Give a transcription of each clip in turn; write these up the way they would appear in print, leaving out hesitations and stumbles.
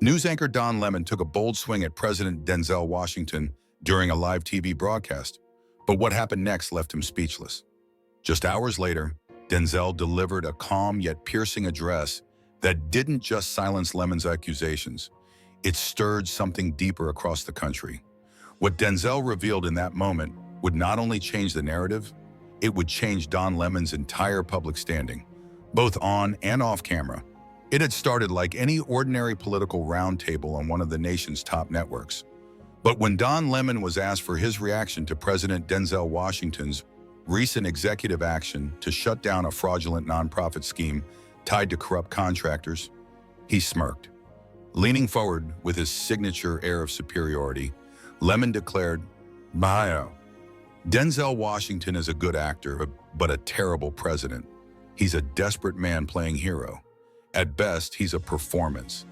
News anchor Don Lemon took a bold swing at President Denzel Washington during a live TV broadcast, but what happened next left him speechless. Just hours later, Denzel delivered a calm yet piercing address that didn't just silence Lemon's accusations. It stirred something deeper across the country. What Denzel revealed in that moment would not only change the narrative, it would change Don Lemon's entire public standing, both on and off camera. It had started like any ordinary political roundtable on one of the nation's top networks. But when Don Lemon was asked for his reaction to President Denzel Washington's recent executive action to shut down a fraudulent nonprofit scheme tied to corrupt contractors, he smirked. Leaning forward with his signature air of superiority, Lemon declared, "Bio, Denzel Washington is a good actor, but a terrible president. He's a desperate man playing hero. At best, he's a performance.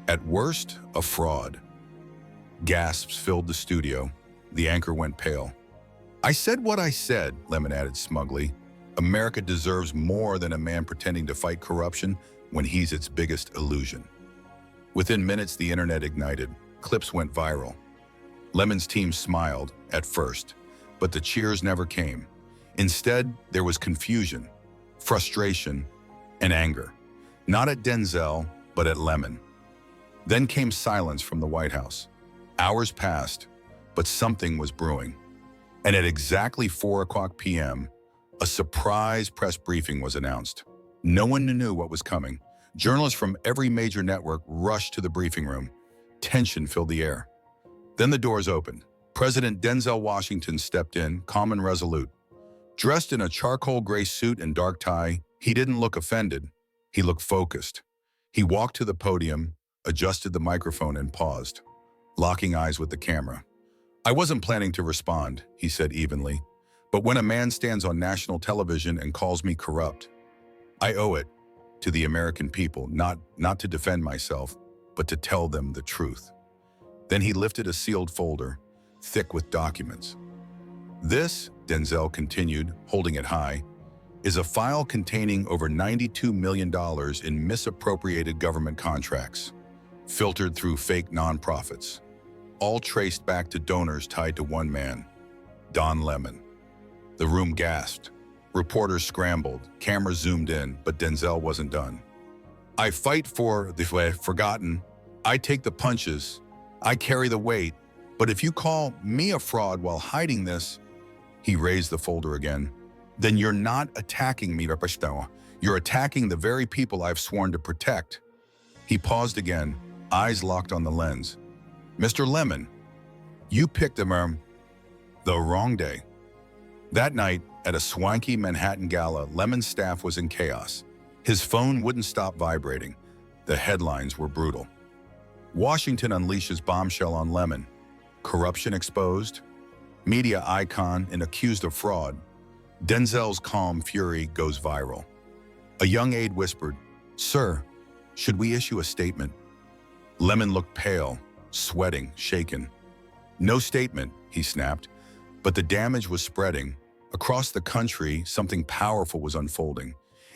At worst, a fraud." Gasps filled the studio. The anchor went pale. "I said what I said," Lemon added smugly. "America deserves more than a man pretending to fight corruption when he's its biggest illusion." Within minutes, the internet ignited. Clips went viral. Lemon's team smiled, at first, but the cheers never came. Instead, there was confusion, frustration, and anger. Not at Denzel, but at Lemon. Then came silence from the White House. Hours passed, but something was brewing. And at exactly 4 p.m., a surprise press briefing was announced. No one knew what was coming. Journalists from every major network rushed to the briefing room. Tension filled the air. Then the doors opened. President Denzel Washington stepped in, calm and resolute. Dressed in a charcoal gray suit and dark tie, he didn't look offended. He looked focused. He walked to the podium, adjusted the microphone, and paused, locking eyes with the camera. "I wasn't planning to respond," he said evenly, "but when a man stands on national television and calls me corrupt, I owe it to the American people, not to defend myself, but to tell them the truth." Then he lifted a sealed folder, thick with documents. "This," Denzel continued, holding it high, "is a file containing over $92 million in misappropriated government contracts, filtered through fake nonprofits, all traced back to donors tied to one man, Don Lemon." The room gasped. Reporters scrambled, cameras zoomed in, but Denzel wasn't done. "I fight for the forgotten. I take the punches. I carry the weight. But if you call me a fraud while hiding this," he raised the folder again, "then you're not attacking me, you're attacking the very people I've sworn to protect." He paused again, eyes locked on the lens. "Mr. Lemon, you picked the wrong day." That night, at a swanky Manhattan gala, Lemon's staff was in chaos. His phone wouldn't stop vibrating. The headlines were brutal. Washington unleashes bombshell on Lemon. Corruption exposed. Media icon and accused of fraud. Denzel's calm fury goes viral. A young aide whispered, "Sir, should we issue a statement?" Lemon looked pale, sweating, shaken. "No statement," he snapped, but the damage was spreading. Across the country, something powerful was unfolding.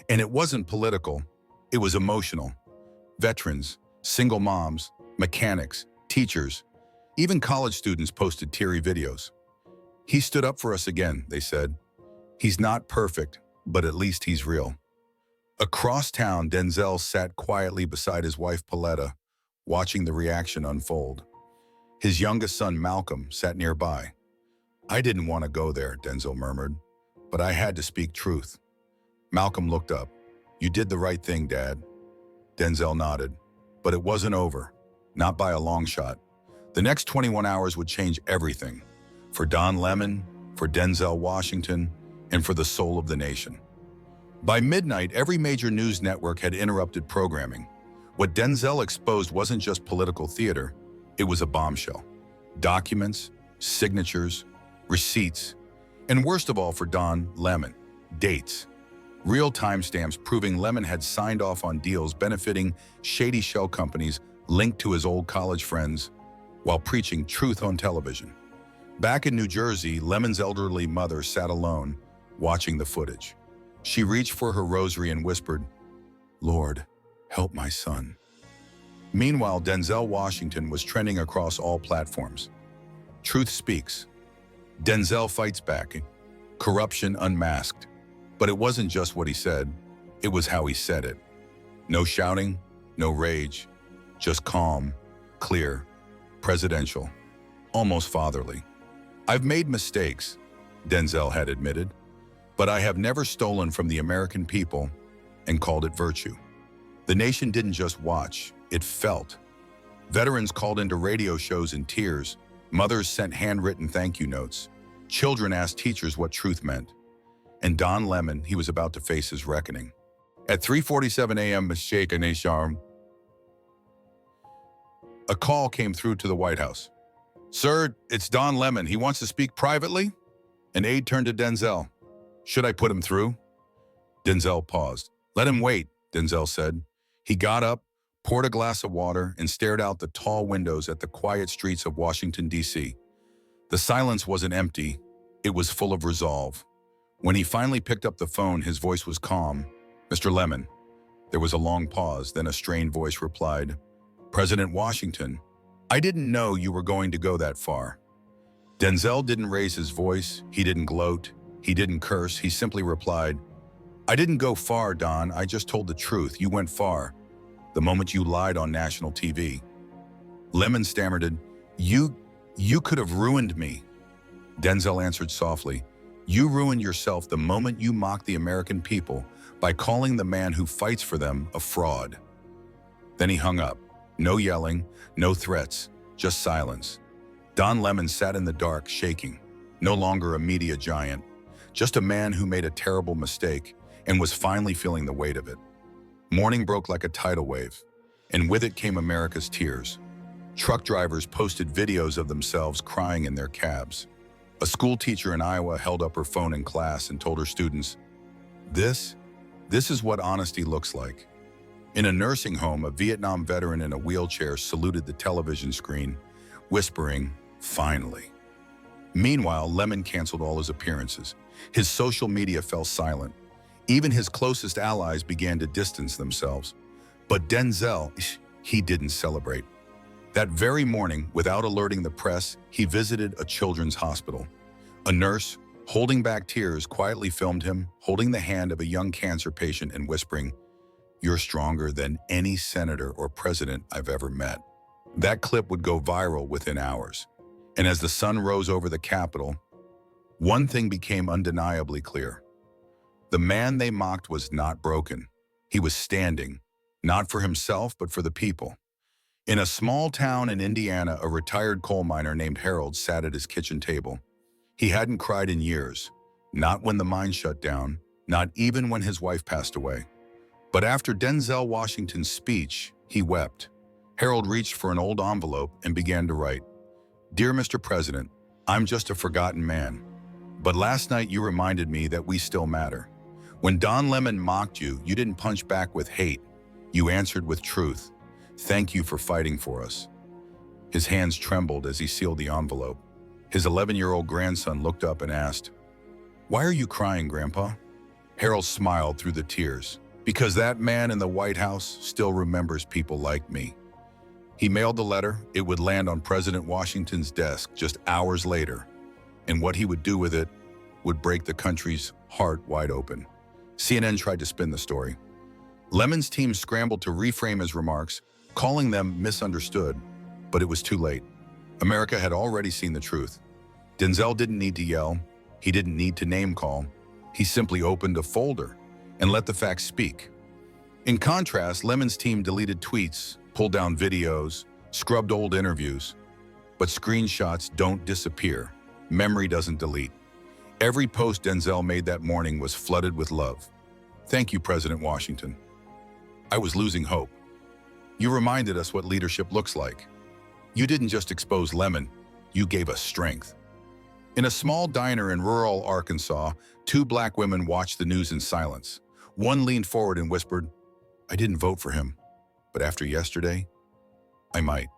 And it wasn't political, it was emotional. Veterans, single moms, mechanics, teachers, even college students posted teary videos. "He stood up for us again," they said. "He's not perfect, but at least he's real." Across town, Denzel sat quietly beside his wife Pauletta, watching the reaction unfold. His youngest son Malcolm sat nearby. "I didn't want to go there," Denzel murmured, "but I had to speak truth." Malcolm looked up. "You did the right thing, Dad." Denzel nodded. But it wasn't over, not by a long shot. The next 21 hours would change everything, for Don Lemon, for Denzel Washington, and for the soul of the nation. By midnight, every major news network had interrupted programming. What Denzel exposed wasn't just political theater, it was a bombshell. Documents, signatures, receipts, and worst of all for Don Lemon, dates. Real timestamps proving Lemon had signed off on deals benefiting shady shell companies linked to his old college friends while preaching truth on television. Back in New Jersey, Lemon's elderly mother sat alone, watching the footage. She reached for her rosary and whispered, "Lord, help my son." Meanwhile, Denzel Washington was trending across all platforms. Truth speaks. Denzel fights back. Corruption unmasked. But it wasn't just what he said, it was how he said it. No shouting, no rage, just calm, clear, presidential, almost fatherly. I've made mistakes, Denzel had admitted, but I have never stolen from the American people and called it virtue. The nation didn't just watch, it felt. Veterans called into radio shows in tears, mothers sent handwritten thank you notes, children asked teachers what truth meant. And Don Lemon, he was about to face his reckoning. At 3:47 a.m., a call came through to the White House. "Sir, it's Don Lemon. He wants to speak privately?" An aide turned to Denzel. "Should I put him through?" Denzel paused. "Let him wait," Denzel said. He got up, poured a glass of water, and stared out the tall windows at the quiet streets of Washington, D.C. The silence wasn't empty. It was full of resolve. When he finally picked up the phone, his voice was calm. "Mr. Lemon." There was a long pause, then a strained voice replied, "President Washington, I didn't know you were going to go that far." Denzel didn't raise his voice, he didn't gloat, he didn't curse, he simply replied, "I didn't go far, Don, I just told the truth. You went far. The moment you lied on national TV." Lemon stammered, You could have ruined me." Denzel answered softly, "You ruined yourself the moment you mocked the American people by calling the man who fights for them a fraud." Then he hung up. No yelling, no threats, just silence. Don Lemon sat in the dark, shaking. No longer a media giant, just a man who made a terrible mistake and was finally feeling the weight of it. Morning broke like a tidal wave, and with it came America's tears. Truck drivers posted videos of themselves crying in their cabs. A school teacher in Iowa held up her phone in class and told her students, This is what honesty looks like." In a nursing home, a Vietnam veteran in a wheelchair saluted the television screen, whispering, "Finally." Meanwhile, Lemon canceled all his appearances. His social media fell silent. Even his closest allies began to distance themselves. But Denzel, he didn't celebrate. That very morning, without alerting the press, he visited a children's hospital. A nurse, holding back tears, quietly filmed him, holding the hand of a young cancer patient and whispering, "You're stronger than any senator or president I've ever met." That clip would go viral within hours. And as the sun rose over the Capitol, one thing became undeniably clear. The man they mocked was not broken. He was standing, not for himself, but for the people. In a small town in Indiana, a retired coal miner named Harold sat at his kitchen table. He hadn't cried in years, not when the mine shut down, not even when his wife passed away. But after Denzel Washington's speech, he wept. Harold reached for an old envelope and began to write, "Dear Mr. President, I'm just a forgotten man. But last night you reminded me that we still matter. When Don Lemon mocked you, you didn't punch back with hate. You answered with truth. Thank you for fighting for us." His hands trembled as he sealed the envelope. His 11-year-old grandson looked up and asked, "Why are you crying, Grandpa?" Harold smiled through the tears. "Because that man in the White House still remembers people like me." He mailed the letter. It would land on President Washington's desk just hours later, and what he would do with it would break the country's heart wide open. CNN tried to spin the story. Lemon's team scrambled to reframe his remarks, calling them misunderstood, but it was too late. America had already seen the truth. Denzel didn't need to yell. He didn't need to name call. He simply opened a folder and let the facts speak. In contrast, Lemon's team deleted tweets, pulled down videos, scrubbed old interviews. But screenshots don't disappear. Memory doesn't delete. Every post Denzel made that morning was flooded with love. "Thank you, President Washington. I was losing hope. You reminded us what leadership looks like. You didn't just expose Lemon, you gave us strength." In a small diner in rural Arkansas, two black women watched the news in silence. One leaned forward and whispered, "I didn't vote for him, but after yesterday, I might."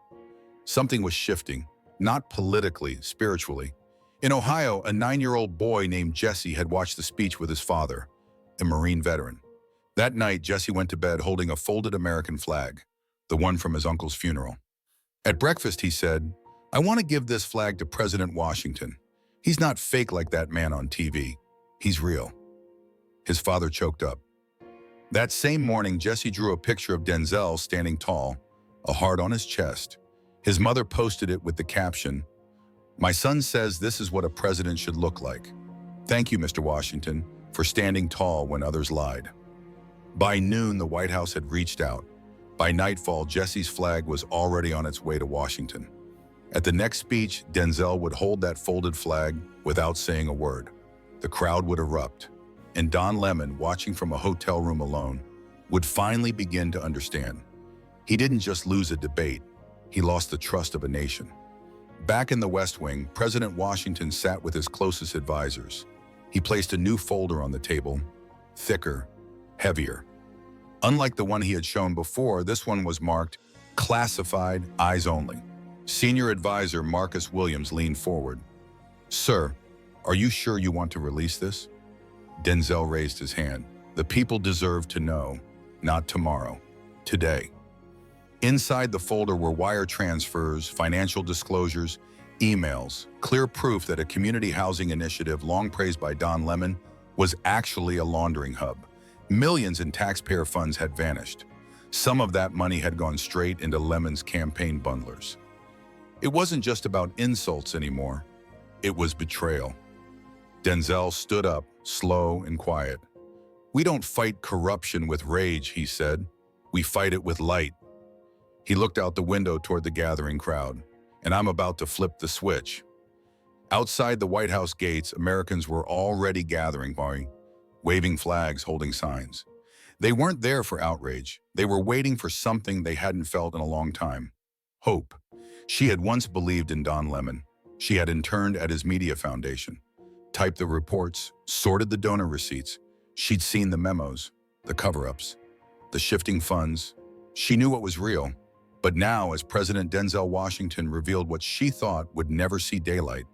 Something was shifting, not politically, spiritually. In Ohio, a 9-year-old boy named Jesse had watched the speech with his father, a Marine veteran. That night, Jesse went to bed holding a folded American flag. the one from his uncle's funeral. At breakfast, he said, "I want to give this flag to President Washington. He's not fake like that man on TV. He's real." His father choked up. That same morning, Jesse drew a picture of Denzel standing tall, a heart on his chest. His mother posted it with the caption, "My son says this is what a president should look like. Thank you, Mr. Washington, for standing tall when others lied." By noon, the White House had reached out. By nightfall, Jesse's flag was already on its way to Washington. At the next speech, Denzel would hold that folded flag without saying a word. The crowd would erupt, and Don Lemon, watching from a hotel room alone, would finally begin to understand. He didn't just lose a debate, he lost the trust of a nation. Back in the West Wing, President Washington sat with his closest advisors. He placed a new folder on the table, thicker, heavier. Unlike the one he had shown before, this one was marked "Classified, Eyes Only." Senior advisor Marcus Williams leaned forward. "Sir, are you sure you want to release this?" Denzel raised his hand. "The people deserve to know, not tomorrow, today." Inside the folder were wire transfers, financial disclosures, emails, clear proof that a community housing initiative long praised by Don Lemon was actually a laundering hub. Millions in taxpayer funds had vanished. Some of that money had gone straight into Lemon's campaign bundlers. It wasn't just about insults anymore. It was betrayal. Denzel stood up, slow and quiet. "We don't fight corruption with rage," he said. "We fight it with light." He looked out the window toward the gathering crowd. "And I'm about to flip the switch." Outside the White House gates, Americans were already gathering, waving flags, holding signs. They weren't there for outrage. They were waiting for something they hadn't felt in a long time. Hope. She had once believed in Don Lemon. She had interned at his media foundation, typed the reports, sorted the donor receipts. She'd seen the memos, the cover-ups, the shifting funds. She knew what was real. But now, as President Denzel Washington revealed what she thought would never see daylight,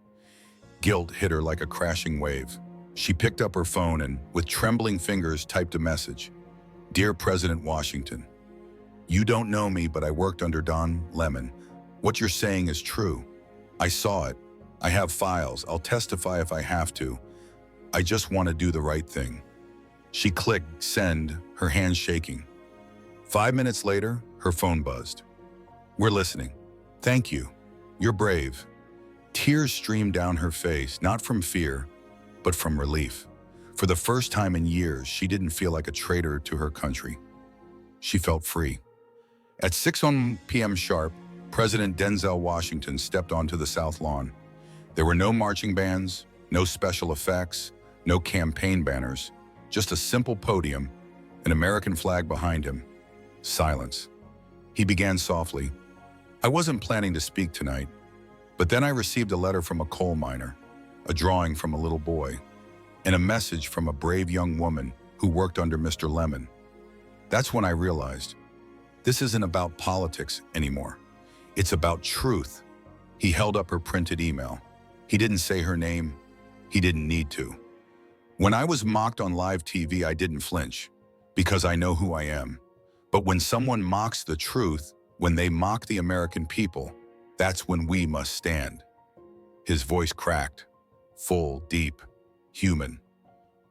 guilt hit her like a crashing wave. She picked up her phone and, with trembling fingers, typed a message. "Dear President Washington, you don't know me, but I worked under Don Lemon. What you're saying is true. I saw it. I have files. I'll testify if I have to. I just want to do the right thing." She clicked send, her hands shaking. 5 minutes later, her phone buzzed. "We're listening. Thank you. You're brave." Tears streamed down her face, not from fear, but from relief. For the first time in years, she didn't feel like a traitor to her country. She felt free. At 6 p.m. sharp, President Denzel Washington stepped onto the South Lawn. There were no marching bands, no special effects, no campaign banners, just a simple podium, an American flag behind him. Silence. He began softly. "I wasn't planning to speak tonight, but then I received a letter from a coal miner, a drawing from a little boy, and a message from a brave young woman who worked under Mr. Lemon. That's when I realized, this isn't about politics anymore. It's about truth." He held up her printed email. He didn't say her name. He didn't need to. "When I was mocked on live TV, I didn't flinch, because I know who I am. But when someone mocks the truth, when they mock the American people, that's when we must stand." His voice cracked, full, deep, human.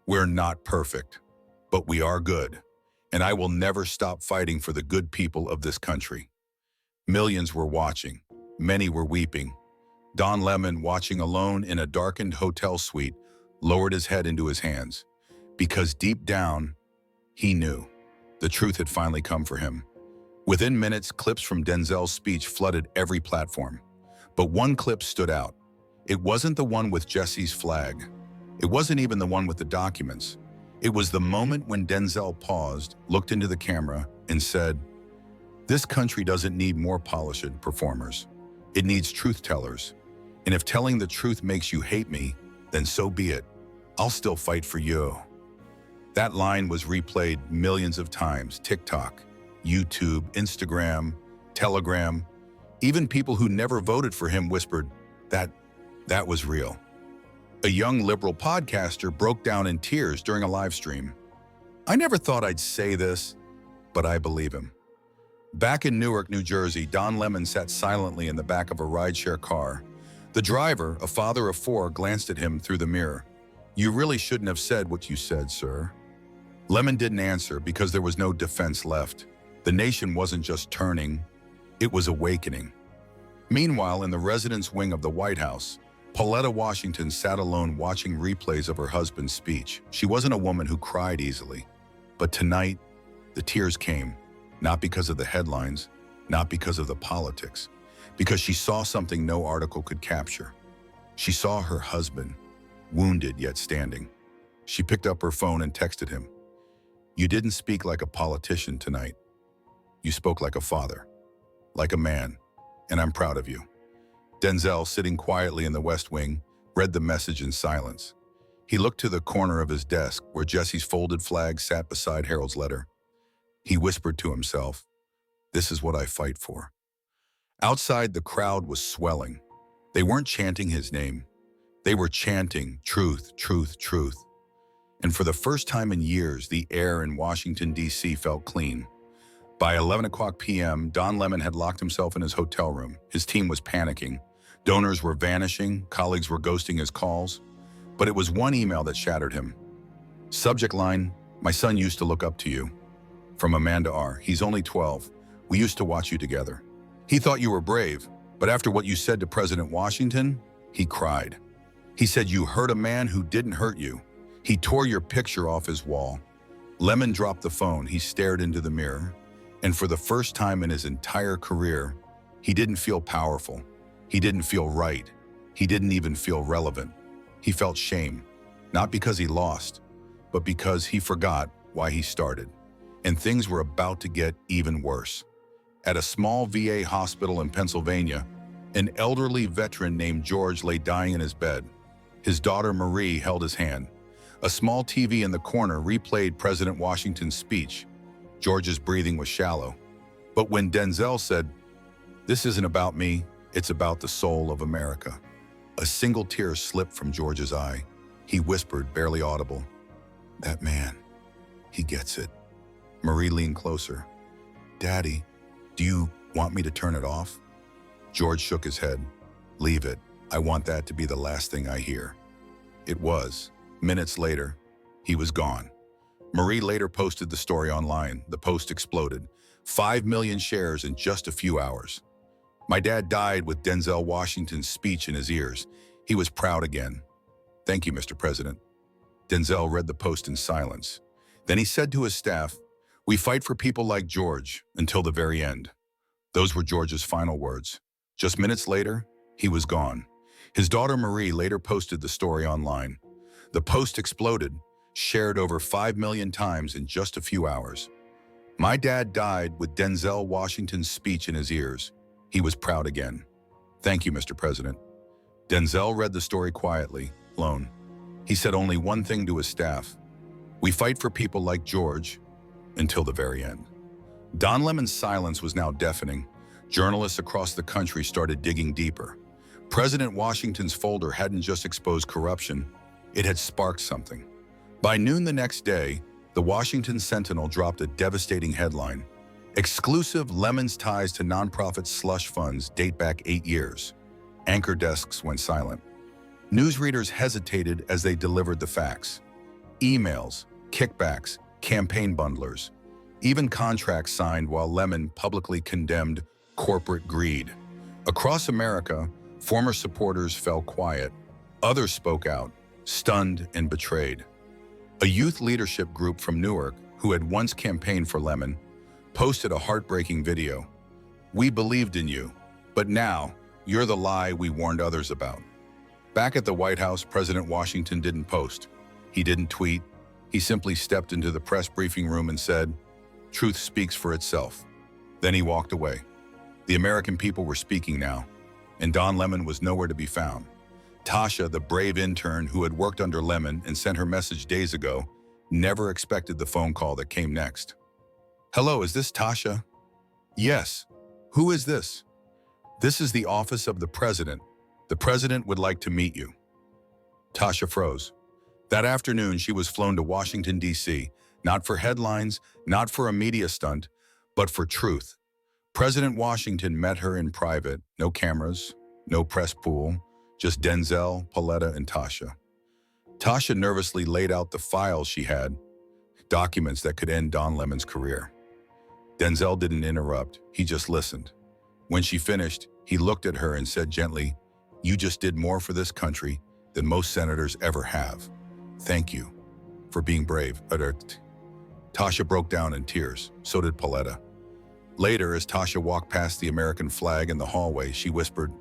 "We're not perfect, but we are good, and I will never stop fighting for the good people of this country." Millions were watching. Many were weeping. Don Lemon, watching alone in a darkened hotel suite, lowered his head into his hands, because deep down, he knew the truth had finally come for him. Within minutes, clips from Denzel's speech flooded every platform. But one clip stood out. It wasn't the one with Jesse's flag. It wasn't even the one with the documents. It was the moment when Denzel paused, looked into the camera, and said, "This country doesn't need more polished performers. It needs truth tellers. And if telling the truth makes you hate me, then so be it. I'll still fight for you." That line was replayed millions of times. TikTok, YouTube, Instagram, Telegram. Even people who never voted for him whispered, that was real. A young liberal podcaster broke down in tears during a live stream. "I never thought I'd say this, but I believe him." Back in Newark, New Jersey, Don Lemon sat silently in the back of a rideshare car. The driver, a father of four, glanced at him through the mirror. "You really shouldn't have said what you said, sir." Lemon didn't answer because there was no defense left. The nation wasn't just turning, it was awakening. Meanwhile, in the residence wing of the White House, Pauletta Washington sat alone watching replays of her husband's speech. She wasn't a woman who cried easily. But tonight, the tears came, not because of the headlines, not because of the politics, because she saw something no article could capture. She saw her husband, wounded yet standing. She picked up her phone and texted him, "You didn't speak like a politician tonight. You spoke like a father, like a man, and I'm proud of you." Denzel, sitting quietly in the West Wing, read the message in silence. He looked to the corner of his desk where Jesse's folded flag sat beside Harold's letter. He whispered to himself, "This is what I fight for." Outside, the crowd was swelling. They weren't chanting his name. They were chanting, "Truth, truth, truth." And for the first time in years, the air in Washington, D.C. felt clean. By 11 o'clock p.m., Don Lemon had locked himself in his hotel room. His team was panicking. Donors were vanishing, colleagues were ghosting his calls. But it was one email that shattered him. Subject line, "My son used to look up to you." From Amanda R. "He's only 12. We used to watch you together. He thought you were brave, but after what you said to President Washington, he cried. He said you hurt a man who didn't hurt you. He tore your picture off his wall." Lemon dropped the phone. He stared into the mirror. And for the first time in his entire career, he didn't feel powerful. He didn't feel right. He didn't even feel relevant. He felt shame, not because he lost, but because he forgot why he started. And things were about to get even worse. At a small VA hospital in Pennsylvania, an elderly veteran named George lay dying in his bed. His daughter Marie held his hand. A small TV in the corner replayed President Washington's speech. George's breathing was shallow. But when Denzel said, "This isn't about me, it's about the soul of America," a single tear slipped from George's eye. He whispered, barely audible, "That man, he gets it." Marie leaned closer. "Daddy, do you want me to turn it off?" George shook his head. "Leave it. I want that to be the last thing I hear." It was. Minutes later, he was gone. Marie later posted the story online. The post exploded. 5 million shares in just a few hours. "My dad died with Denzel Washington's speech in his ears. He was proud again. Thank you, Mr. President." Denzel read the post in silence. Then he said to his staff, "We fight for people like George until the very end." Those were George's final words. Just minutes later, he was gone. His daughter Marie later posted the story online. The post exploded, shared over 5 million times in just a few hours. "My dad died with Denzel Washington's speech in his ears. He was proud again. Thank you, Mr. President." Denzel read the story quietly, alone. He said only one thing to his staff: "We fight for people like George until the very end." Don Lemon's silence was now deafening. Journalists across the country started digging deeper. President Washington's folder hadn't just exposed corruption, it had sparked something. By noon the next day, the Washington Sentinel dropped a devastating headline. "Exclusive: Lemon's ties to nonprofit slush funds date back 8 years." Anchor desks went silent. Newsreaders hesitated as they delivered the facts. Emails, kickbacks, campaign bundlers, even contracts signed while Lemon publicly condemned corporate greed. Across America, former supporters fell quiet. Others spoke out, stunned and betrayed. A youth leadership group from Newark, who had once campaigned for Lemon, posted a heartbreaking video. "We believed in you, but now you're the lie we warned others about." Back at the White House, President Washington didn't post. He didn't tweet. He simply stepped into the press briefing room and said, "Truth speaks for itself." Then he walked away. The American people were speaking now, and Don Lemon was nowhere to be found. Tasha, the brave intern who had worked under Lemon and sent her message days ago, never expected the phone call that came next. "Hello, is this Tasha?" "Yes. Who is this?" "This is the office of the president. The president would like to meet you." Tasha froze. That afternoon, she was flown to Washington, D.C., not for headlines, not for a media stunt, but for truth. President Washington met her in private, no cameras, no press pool, just Denzel, Pauletta, and Tasha. Tasha nervously laid out the files she had, documents that could end Don Lemon's career. Denzel didn't interrupt, he just listened. When she finished, he looked at her and said gently, "You just did more for this country than most senators ever have. Thank you for being brave." Tasha broke down in tears, so did Pauletta. Later, as Tasha walked past the American flag in the hallway, she whispered,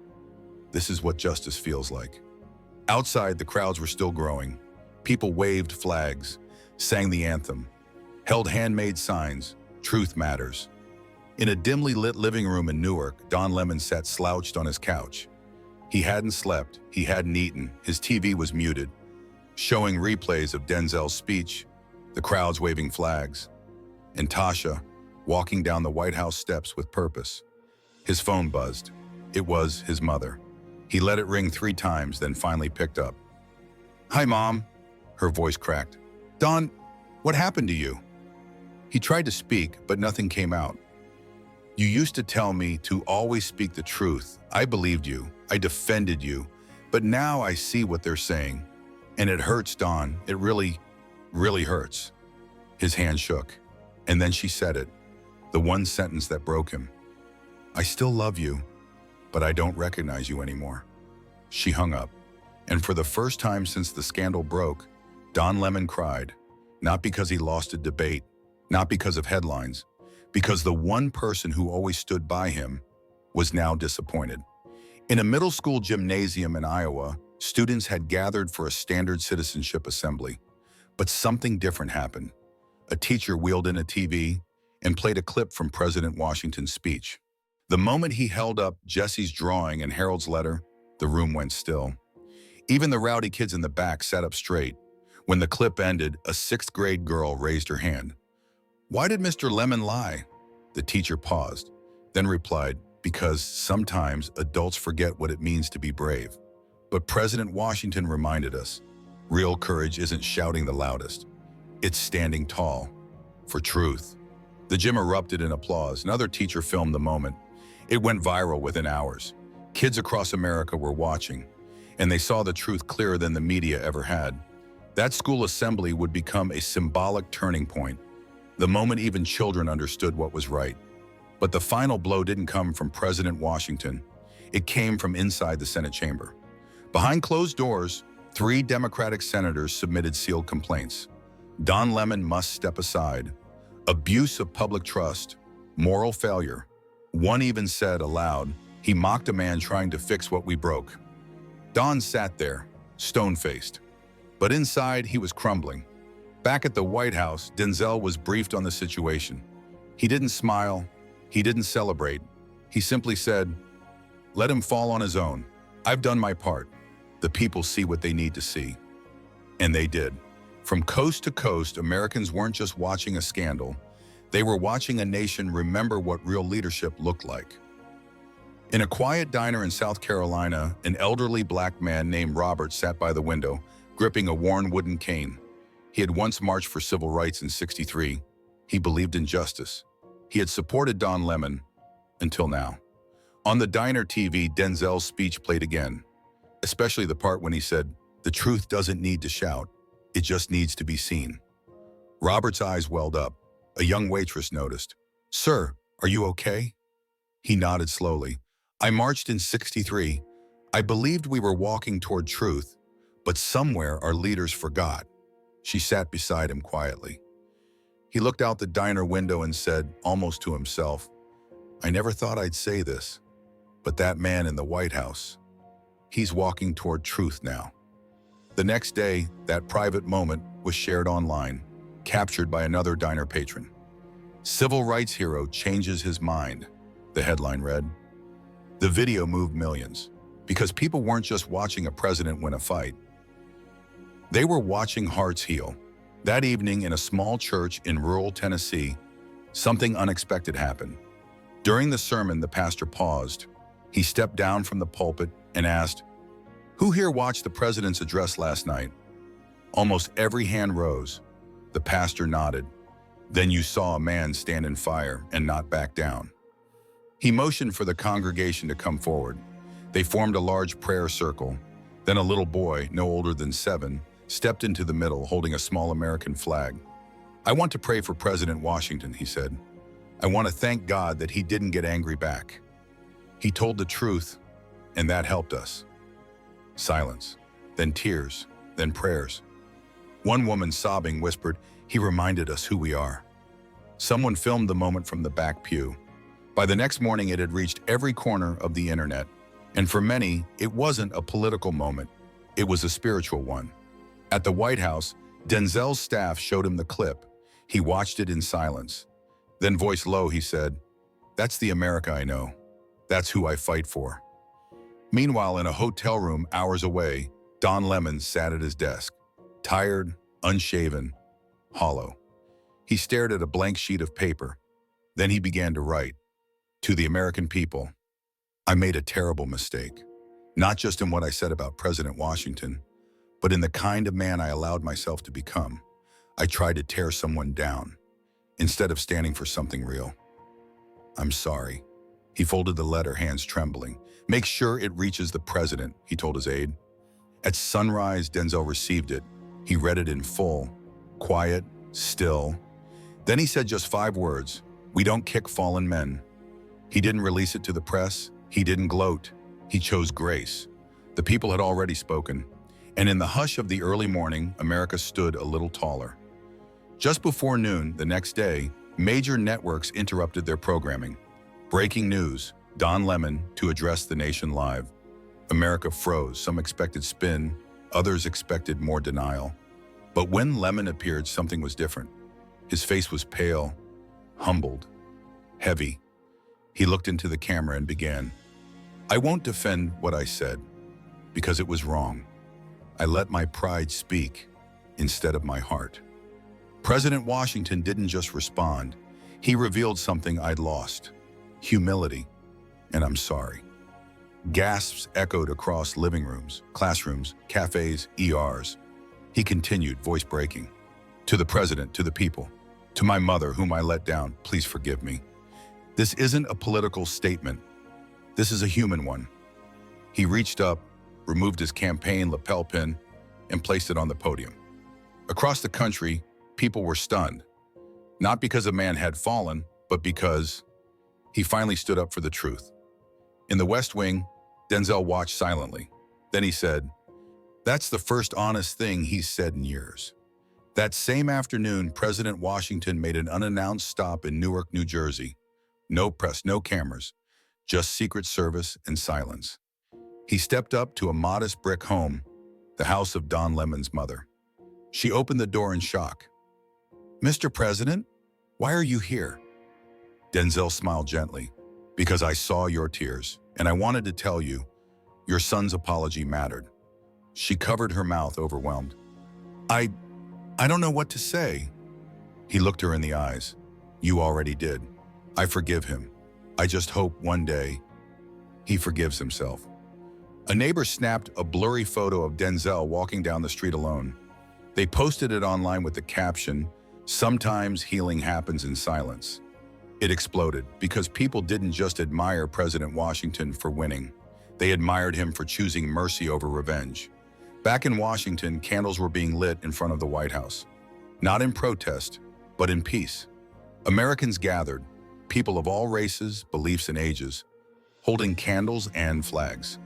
"This is what justice feels like." Outside, the crowds were still growing. People waved flags, sang the anthem, held handmade signs, "Truth matters." In a dimly lit living room in Newark, Don Lemon sat slouched on his couch. He hadn't slept, he hadn't eaten, his TV was muted, showing replays of Denzel's speech, the crowds waving flags, and Tasha walking down the White House steps with purpose. His phone buzzed. It was his mother. He let it ring 3 times, then finally picked up. "Hi, Mom." Her voice cracked. "Don, what happened to you?" He tried to speak, but nothing came out. "You used to tell me to always speak the truth. I believed you. I defended you. But now I see what they're saying. And it hurts, Don. It really, really hurts." His hand shook. And then she said it, the one sentence that broke him. "I still love you, but I don't recognize you anymore." She hung up. And for the first time since the scandal broke, Don Lemon cried, not because he lost a debate, not because of headlines, because the one person who always stood by him was now disappointed. In a middle school gymnasium in Iowa, students had gathered for a standard citizenship assembly. But something different happened. A teacher wheeled in a TV and played a clip from President Washington's speech. The moment he held up Jesse's drawing and Harold's letter, the room went still. Even the rowdy kids in the back sat up straight. When the clip ended, a 6th grade girl raised her hand. "Why did Mr. Lemon lie?" The teacher paused, then replied, "Because sometimes adults forget what it means to be brave." But President Washington reminded us, real courage isn't shouting the loudest. It's standing tall for truth. The gym erupted in applause. Another teacher filmed the moment. It went viral within hours. Kids across America were watching, and they saw the truth clearer than the media ever had. That school assembly would become a symbolic turning point, the moment even children understood what was right. But the final blow didn't come from President Washington. It came from inside the Senate chamber. Behind closed doors, 3 Democratic senators submitted sealed complaints. Don Lemon must step aside. Abuse of public trust, moral failure. One even said aloud, "He mocked a man trying to fix what we broke." Don sat there, stone-faced. But inside, he was crumbling. Back at the White House, Denzel was briefed on the situation. He didn't smile. He didn't celebrate. He simply said, "Let him fall on his own. I've done my part. The people see what they need to see." And they did. From coast to coast, Americans weren't just watching a scandal. They were watching a nation remember what real leadership looked like. In a quiet diner in South Carolina, an elderly black man named Robert sat by the window, gripping a worn wooden cane. He had once marched for civil rights in '63. He believed in justice. He had supported Don Lemon, until now. On the diner TV, Denzel's speech played again, especially the part when he said, "The truth doesn't need to shout, it just needs to be seen." Robert's eyes welled up. A young waitress noticed. "Sir, are you okay?" He nodded slowly. "I marched in '63. I believed we were walking toward truth, but somewhere our leaders forgot." She sat beside him quietly. He looked out the diner window and said, almost to himself, "I never thought I'd say this, but that man in the White House, he's walking toward truth now." The next day, that private moment was shared online, captured by another diner patron. "Civil rights hero changes his mind," the headline read. The video moved millions, because people weren't just watching a president win a fight. They were watching hearts heal. That evening in a small church in rural Tennessee, something unexpected happened. During the sermon, the pastor paused. He stepped down from the pulpit and asked, "Who here watched the president's address last night?" Almost every hand rose. The pastor nodded. "Then you saw a man stand in fire and not back down." He motioned for the congregation to come forward. They formed a large prayer circle. Then a little boy, no older than 7, stepped into the middle holding a small American flag. "I want to pray for President Washington," he said. "I want to thank God that he didn't get angry back. He told the truth, and that helped us." Silence, then tears, then prayers. One woman, sobbing, whispered, "He reminded us who we are." Someone filmed the moment from the back pew. By the next morning, it had reached every corner of the internet. And for many, it wasn't a political moment. It was a spiritual one. At the White House, Denzel's staff showed him the clip. He watched it in silence. Then, voice low, he said, "That's the America I know. That's who I fight for." Meanwhile, in a hotel room hours away, Don Lemon sat at his desk, tired, unshaven, hollow. He stared at a blank sheet of paper. Then he began to write. "To the American people, I made a terrible mistake, not just in what I said about President Washington, but in the kind of man I allowed myself to become. I tried to tear someone down, instead of standing for something real. I'm sorry." He folded the letter, hands trembling. "Make sure it reaches the president," he told his aide. At sunrise, Denzel received it. He read it in full, quiet, still. Then he said just 5 words, "We don't kick fallen men." He didn't release it to the press. He didn't gloat. He chose grace. The people had already spoken. And in the hush of the early morning, America stood a little taller. Just before noon the next day, major networks interrupted their programming. Breaking news, Don Lemon to address the nation live. America froze. Some expected spin, others expected more denial. But when Lemon appeared, something was different. His face was pale, humbled, heavy. He looked into the camera and began, "I won't defend what I said, because it was wrong. I let my pride speak instead of my heart." President Washington didn't just respond. He revealed something I'd lost: humility. "And I'm sorry." Gasps echoed across living rooms, classrooms, cafes, ERs. He continued, voice breaking. "To the president, to the people, to my mother whom I let down, please forgive me. This isn't a political statement. This is a human one." He reached up, removed his campaign lapel pin, and placed it on the podium. Across the country, people were stunned. Not because a man had fallen, but because he finally stood up for the truth. In the West Wing, Denzel watched silently. Then he said, "That's the first honest thing he's said in years." That same afternoon, President Washington made an unannounced stop in Newark, New Jersey. No press, no cameras, just Secret Service and silence. He stepped up to a modest brick home, the house of Don Lemon's mother. She opened the door in shock. "Mr. President, why are you here?" Denzel smiled gently. "Because I saw your tears, and I wanted to tell you, your son's apology mattered." She covered her mouth, overwhelmed. I don't know what to say." He looked her in the eyes. "You already did. I forgive him. I just hope one day he forgives himself." A neighbor snapped a blurry photo of Denzel walking down the street alone. They posted it online with the caption, "Sometimes healing happens in silence." It exploded because people didn't just admire President Washington for winning. They admired him for choosing mercy over revenge. Back in Washington, candles were being lit in front of the White House. Not in protest, but in peace. Americans gathered, people of all races, beliefs, and ages, holding candles and flags.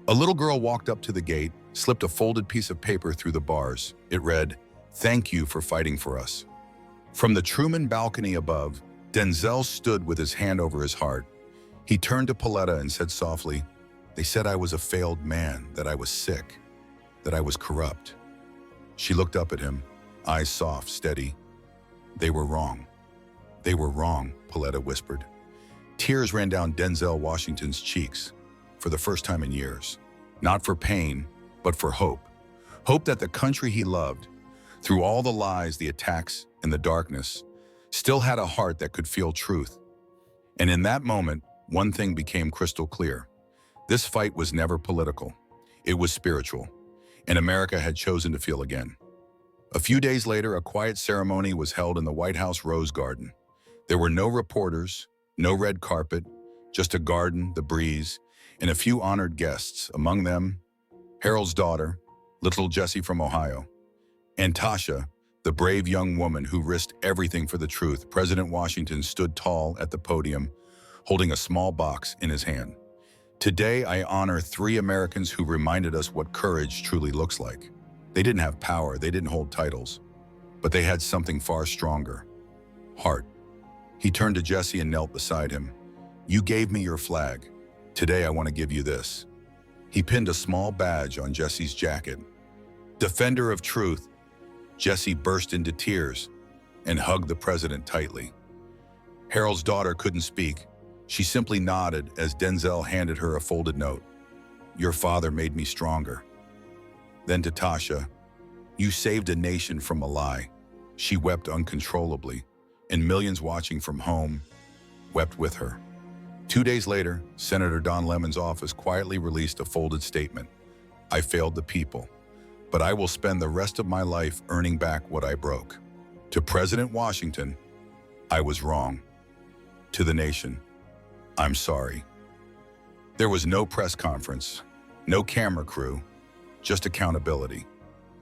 A little girl walked up to the gate, slipped a folded piece of paper through the bars. It read, "Thank you for fighting for us." From the Truman balcony above, Denzel stood with his hand over his heart. He turned to Pauletta and said softly, "They said I was a failed man, that I was sick, that I was corrupt." She looked up at him, eyes soft, steady. "They were wrong. They were wrong," Pauletta whispered. Tears ran down Denzel Washington's cheeks, for the first time in years. Not for pain, but for hope. Hope that the country he loved, through all the lies, the attacks, and the darkness, still had a heart that could feel truth. And in that moment, one thing became crystal clear. This fight was never political. It was spiritual, and America had chosen to feel again. A few days later, a quiet ceremony was held in the White House Rose Garden. There were no reporters, no red carpet, Just a garden, the breeze, and a few honored guests, among them Harold's daughter, little Jessie from Ohio, and Tasha, the brave young woman who risked everything for the truth. President Washington stood tall at the podium, holding a small box in his hand. Today, I honor 3 Americans who reminded us what courage truly looks like. They didn't have power, they didn't hold titles, but they had something far stronger: heart. He turned to Jessie and knelt beside him. "You gave me your flag. Today I want to give you this." He pinned a small badge on Jessie's jacket. Defender of truth. Jessie burst into tears and hugged the president tightly. Harold's daughter couldn't speak. She simply nodded as Denzel handed her a folded note. "Your father made me stronger." Then to Tasha, "You saved a nation from a lie." She wept uncontrollably, and millions watching from home wept with her. 2 days later, Senator Don Lemon's office quietly released a folded statement. "I failed the people, but I will spend the rest of my life earning back what I broke." To President Washington, "I was wrong." To the nation, "I'm sorry." There was no press conference, no camera crew, just accountability.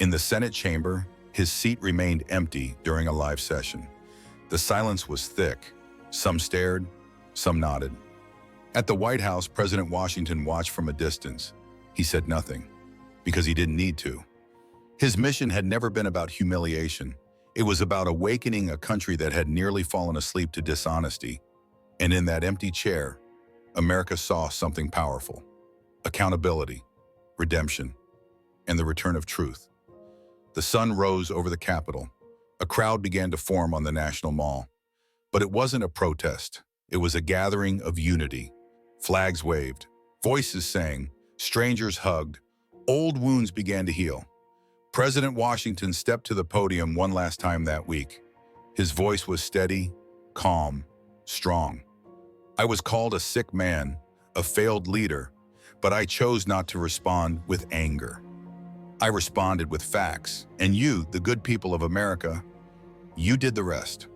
In the Senate chamber, his seat remained empty during a live session. The silence was thick. Some stared, some nodded. At the White House, President Washington watched from a distance. He said nothing, because he didn't need to. His mission had never been about humiliation. It was about awakening a country that had nearly fallen asleep to dishonesty. And in that empty chair, America saw something powerful: accountability, redemption, and the return of truth. The sun rose over the Capitol. A crowd began to form on the National Mall. But it wasn't a protest. It was a gathering of unity. Flags waved, voices sang, strangers hugged, old wounds began to heal. President Washington stepped to the podium one last time that week. His voice was steady, calm, strong. "I was called a sick man, a failed leader, but I chose not to respond with anger. I responded with facts, and you, the good people of America, you did the rest."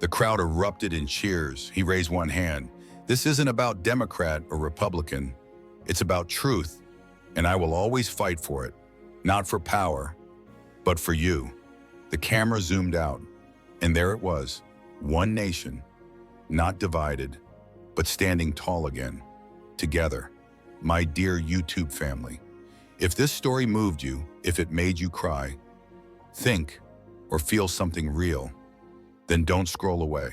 The crowd erupted in cheers. He raised one hand. "This isn't about Democrat or Republican. It's about truth, and I will always fight for it, not for power, but for you." The camera zoomed out, and there it was, one nation, not divided, but standing tall again, together. My dear YouTube family, if this story moved you, if it made you cry, think, or feel something real, then don't scroll away.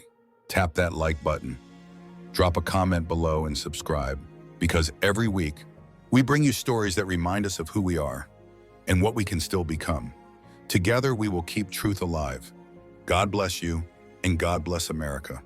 Tap that like button. Drop a comment below and subscribe, because every week, we bring you stories that remind us of who we are and what we can still become. Together, we will keep truth alive. God bless you, and God bless America.